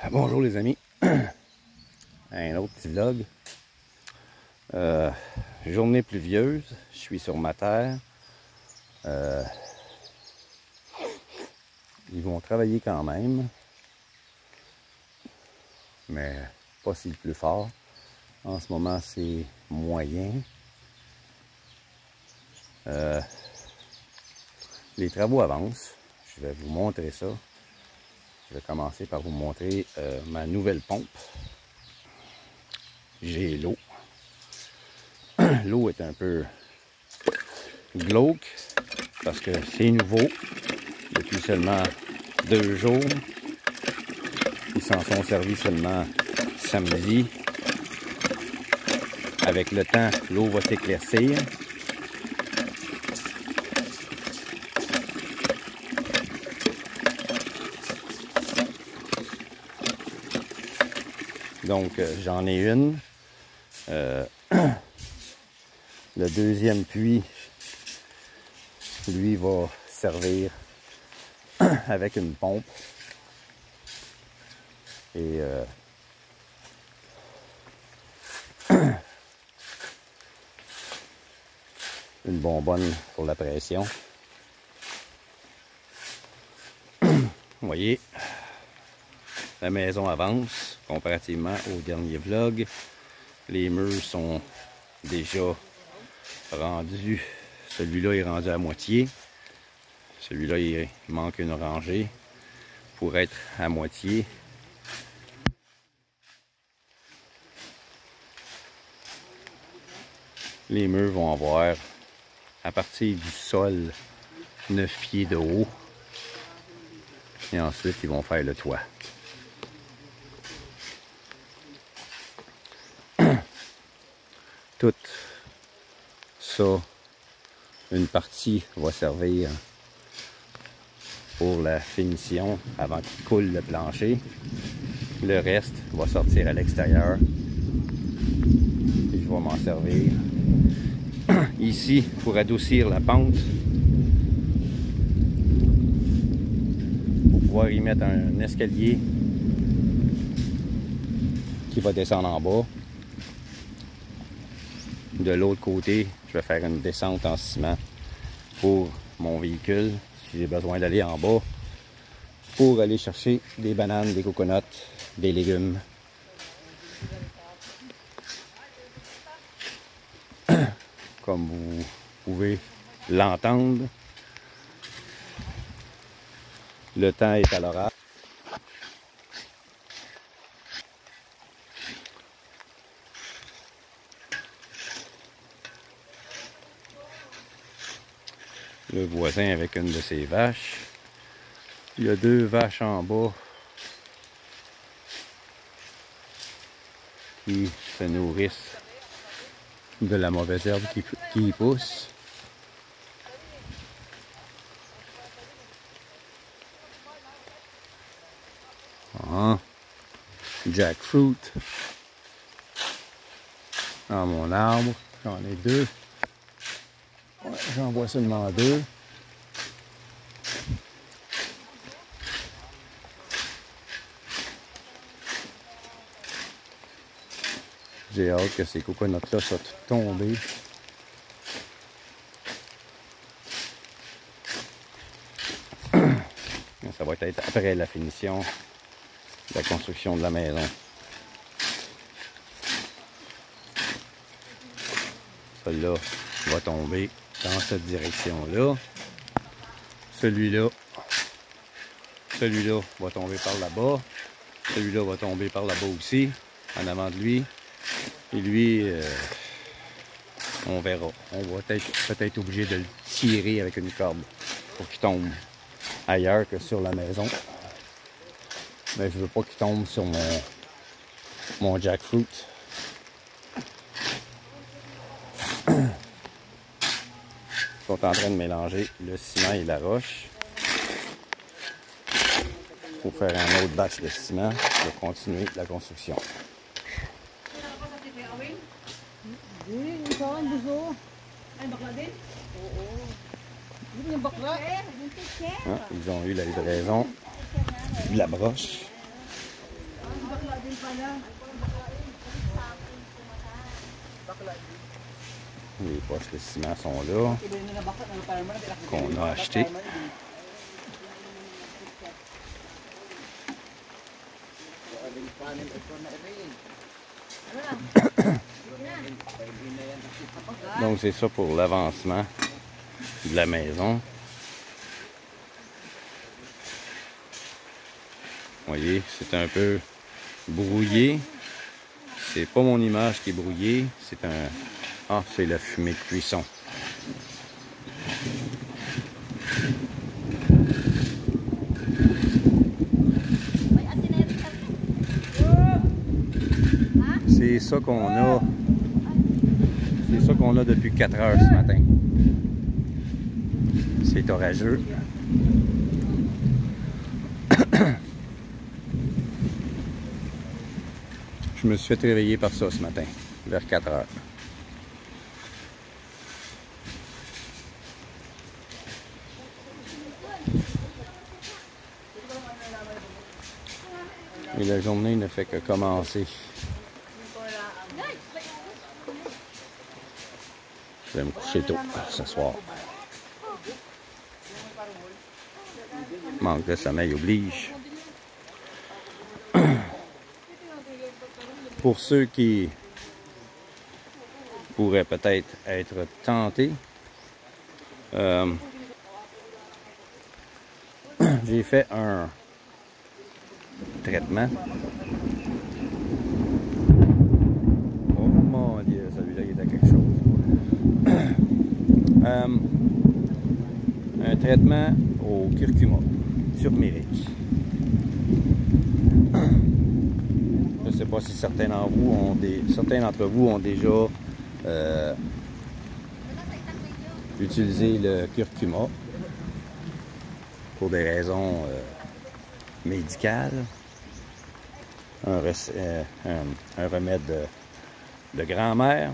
Bonjour les amis, un autre petit vlog. Journée pluvieuse, je suis sur ma terre. Ils vont travailler quand même, mais pas si plus fort. En ce moment c'est moyen. Les travaux avancent, je vais vous montrer ça. Je vais commencer par vous montrer ma nouvelle pompe. J'ai l'eau. L'eau est un peu glauque parce que c'est nouveau. Depuis seulement 2 jours. Ils s'en sont servis seulement samedi. Avec le temps, l'eau va s'éclaircir. Donc j'en ai une. Le deuxième puits, lui, va servir avec une pompe. Et une bonbonne pour la pression. Vous voyez, la maison avance comparativement au dernier vlog. Les murs sont déjà rendus. Celui-là est rendu à moitié. Celui-là, il manque une rangée pour être à moitié. Les murs vont avoir, à partir du sol, 9 pieds de haut. Et ensuite, ils vont faire le toit. Tout ça, une partie va servir pour la finition avant qu'il coule le plancher. Le reste va sortir à l'extérieur. Et je vais m'en servir ici pour adoucir la pente. Pour pouvoir y mettre un escalier qui va descendre en bas. De l'autre côté, je vais faire une descente en ciment pour mon véhicule, si j'ai besoin d'aller en bas, pour aller chercher des bananes, des coconuts, des légumes. Comme vous pouvez l'entendre, le temps est à l'orage. Le voisin avec une de ses vaches. Il y a 2 vaches en bas qui se nourrissent de la mauvaise herbe qui y pousse. Ah, jackfruit dans mon arbre. J'en ai 2. Ouais, j'en vois seulement 2. J'ai hâte que ces coconuts-là soient tombés. Ça va être après la finition de la construction de la maison. Celui-là va tomber dans cette direction-là. Celui-là va tomber par là-bas. Celui-là va tomber par là-bas aussi, en avant de lui. Et lui, on verra. On va peut-être obligé de le tirer avec une corde pour qu'il tombe ailleurs que sur la maison. Mais je veux pas qu'il tombe sur mon jackfruit. Ils sont en train de mélanger le ciment et la roche pour faire un autre batch de ciment pour continuer la construction. Ah, ils ont eu la livraison de la broche. Les poches de ciment sont là, qu'on a acheté. Donc c'est ça pour l'avancement de la maison. Vous voyez, c'est un peu brouillé. C'est pas mon image qui est brouillée, c'est un... Ah, c'est la fumée de cuisson. C'est ça qu'on a. C'est ça qu'on a depuis 4 heures ce matin. C'est orageux. Je me suis fait réveiller par ça ce matin, vers 4 heures. Et la journée ne fait que commencer. Je vais me coucher tôt ce soir. Manque de sommeil oblige. Pour ceux qui pourraient peut-être être tentés, j'ai fait un traitement. Oh mon Dieu, celui-là il était quelque chose. Un traitement au curcuma, turmérique. Je ne sais pas si certains d'entre vous ont déjà utilisé le curcuma pour des raisons médicales. Un remède de grand-mère.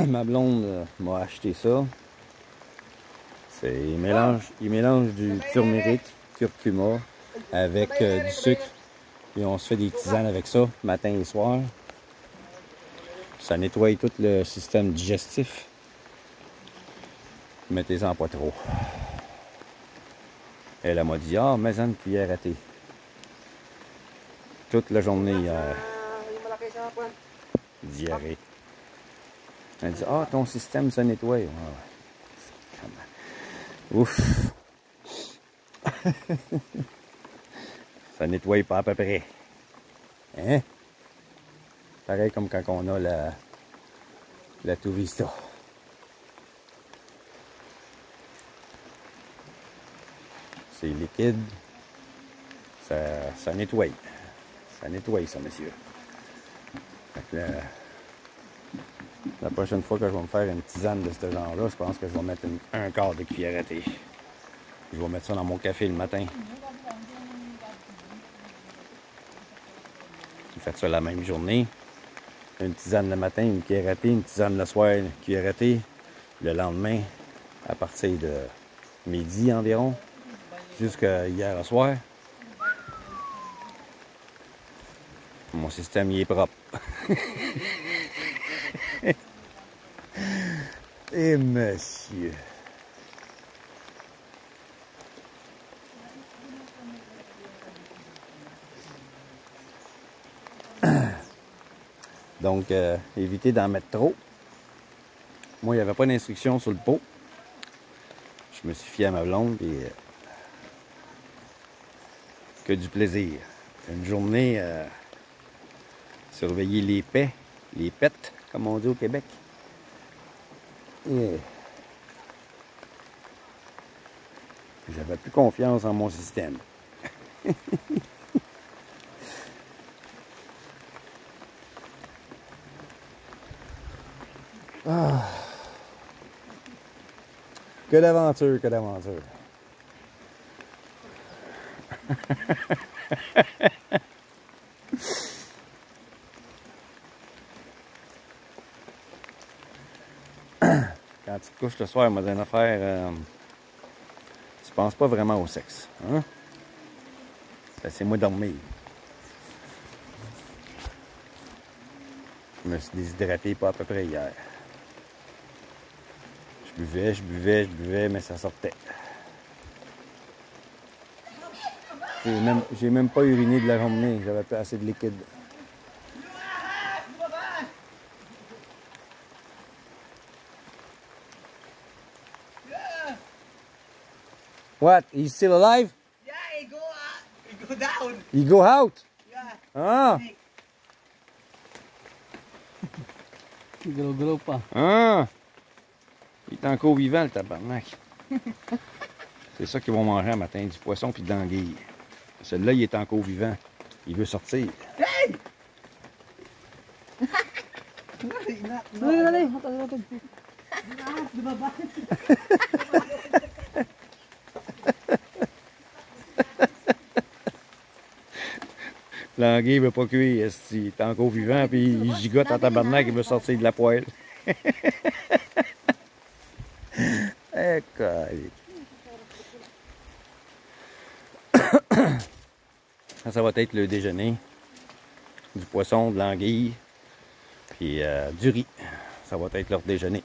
Ma blonde m'a acheté ça. Il mélange du turmérique, curcuma avec du sucre. Et on se fait des tisanes avec ça, matin et soir. Ça nettoie tout le système digestif. Mettez-en pas trop. Elle m'a dit, ah, mets une cuillère à thé. Toute la journée hier. Diarrhée. Elle dit, ah, ton système se nettoie. Ah, ouf. Ça nettoie pas à peu près. Hein? Pareil comme quand on a la Tourista. C'est liquide. Ça nettoie. Ça nettoie, ça, monsieur. Fait que la prochaine fois que je vais me faire une tisane de ce genre-là, je pense que je vais mettre un quart de cuillère à thé. Je vais mettre ça dans mon café le matin. Vous faites ça la même journée. Une tisane le matin, une cuillère à thé, une tisane le soir, une cuillère à thé. Le lendemain, à partir de midi environ, jusqu'à hier au soir. Mon système y est propre. Et monsieur. Donc, évitez d'en mettre trop. Moi, il n'y avait pas d'instruction sur le pot. Je me suis fié à ma blonde et que du plaisir. Une journée, surveiller les pets, comme on dit au Québec. Et j'avais plus confiance en mon système. Ah. Que d'aventure, que d'aventure. Quand tu te couches le soir, moi, d'une affaire, tu penses pas vraiment au sexe. Hein? Laissez-moi dormir. Je me suis déshydraté pas à peu près hier. Je buvais, mais ça sortait. J'ai même pas uriné de la journée. J'avais pas assez de liquide. What? He's still alive? Yeah, he go down. He go out? Yeah. Ah! Gulong-gulong pa. Ah! Il est encore vivant, le tabarnak. C'est ça qu'ils vont manger un matin, du poisson puis de l'anguille. Celui-là, il est encore vivant. Il veut sortir. Hey! Dali. L'anguille veut pas cuire, il est encore vivant, puis il gigote en tabarnak, il veut sortir de la poêle. Eh, calique. Ça va être le déjeuner. Du poisson, de l'anguille, puis du riz. Ça va être leur déjeuner.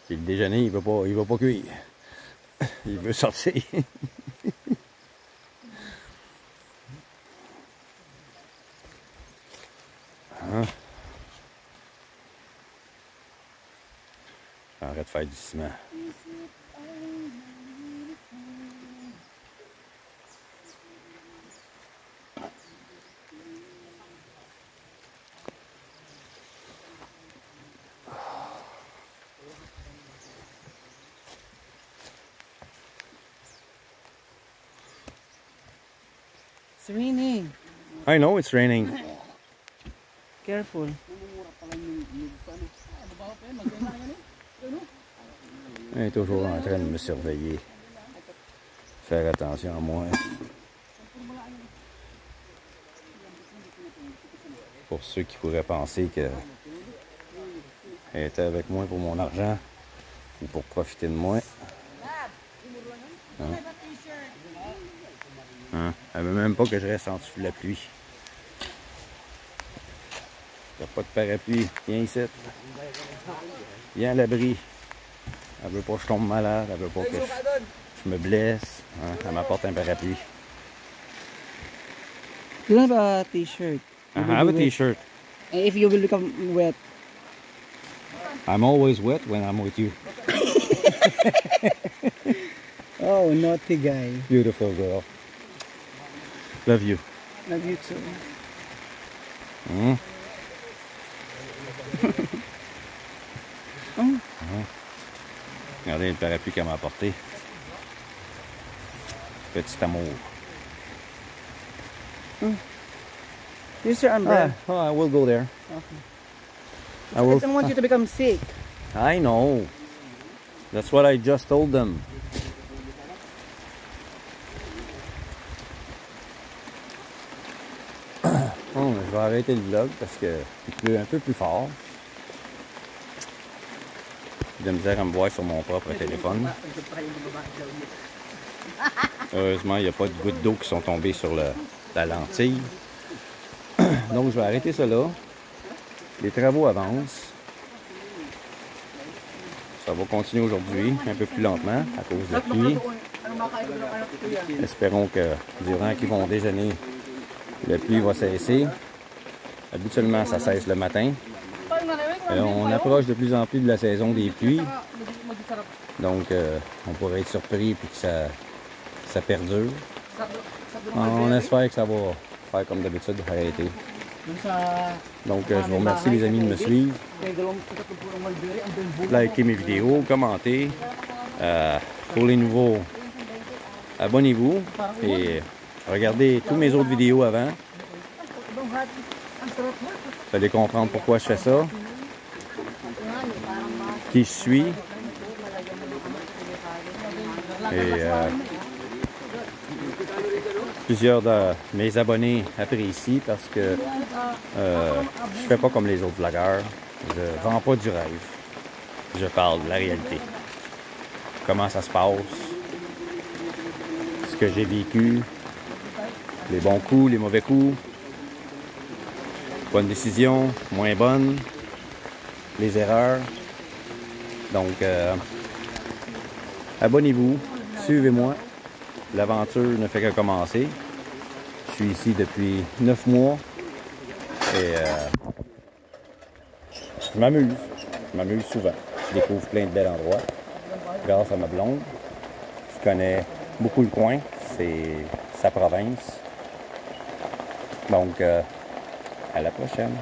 Puis le déjeuner, il va pas cuire. Il veut sortir. Hein? J'arrête de faire du ciment. It's raining. I know it's raining. Careful. Il est toujours en train de me surveiller. Faire attention à moi. Pour ceux qui pourraient penser qu'elle était avec moi pour mon argent ou pour profiter de moi. Hein? Hein? Elle veut même pas que je reste en dessous de la pluie. Il n'y a pas de parapluie. Viens ici. Viens à l'abri. Elle veut pas que je tombe malade. Elle veut pas que je me blesse. Hein? Elle m'apporte un parapluie. You don't have a t-shirt. I have a t-shirt. If you will become wet. I'm always wet when I'm with you. Oh, naughty guy. Beautiful girl. Love you. Love you too. Hmm? Oh. Regardez le parapluie qu'elle m'a apporté. Petit amour. Here's your umbrella. Oh, I will go there. Okay. I will. I don't want you to become sick. I know. That's what I just told them. Bon, je vais arrêter le vlog parce que il pleut un peu plus fort. J'ai de la misère à me voir sur mon propre téléphone. Heureusement, il n'y a pas de gouttes d'eau qui sont tombées sur la lentille. Donc, je vais arrêter ça là. Les travaux avancent. Ça va continuer aujourd'hui, un peu plus lentement, à cause de la pluie. Espérons que durant qu'ils vont déjeuner, la pluie va cesser. Habituellement, ça cesse le matin. On approche de plus en plus de la saison des pluies. Donc, on pourrait être surpris et que ça perdure. On espère que ça va faire comme d'habitude, arrêter. Donc, je vous remercie les amis de me suivre. Likez mes vidéos, commentez. Pour les nouveaux, abonnez-vous et regardez tous mes autres vidéos avant. Vous allez comprendre pourquoi je fais ça, qui je suis. Et plusieurs de mes abonnés apprécient parce que je fais pas comme les autres vlogueurs. Je vends pas du rêve. Je parle de la réalité. Comment ça se passe. Ce ce que j'ai vécu, les bons coups, les mauvais coups, bonnes décisions, moins bonnes, les erreurs. Donc, abonnez-vous, suivez-moi. L'aventure ne fait que commencer. Je suis ici depuis 9 mois et je m'amuse. Je m'amuse souvent. Je découvre plein de bels endroits grâce à ma blonde. Je connais beaucoup le coin, c'est sa province. Donc, à la prochaine.